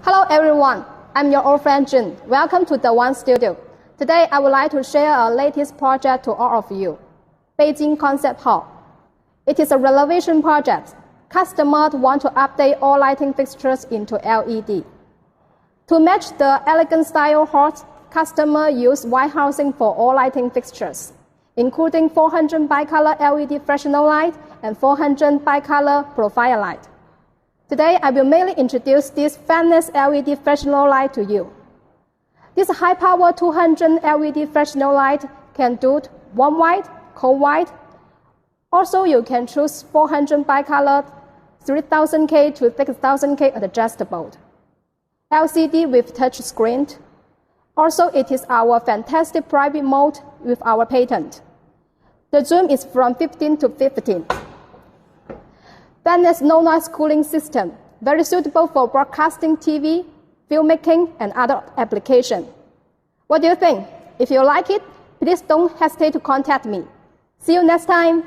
Hello everyone, I'm your old friend Jun. Welcome to the OneStudio. Today I would like to share our latest project to all of you, Beijing Concert Hall. It is a renovation project. Customers want to update all lighting fixtures into LED. To match the elegant style hall, customers use white housing for all lighting fixtures, including 400 bicolor LED Fresnel light and 400 bicolor profile light. Today, I will mainly introduce this fanless LED Fresnel light to you. This high-power 200 LED Fresnel light can do warm white, cold white. Also, you can choose 400 bicolor 3000K to 6000K adjustable. LCD with touch screen. Also, it is our fantastic private mode with our patent. The zoom is from 15 to 15. Fanless no-noise cooling system, very suitable for broadcasting TV, filmmaking, and other applications. What do you think? If you like it, please don't hesitate to contact me. See you next time.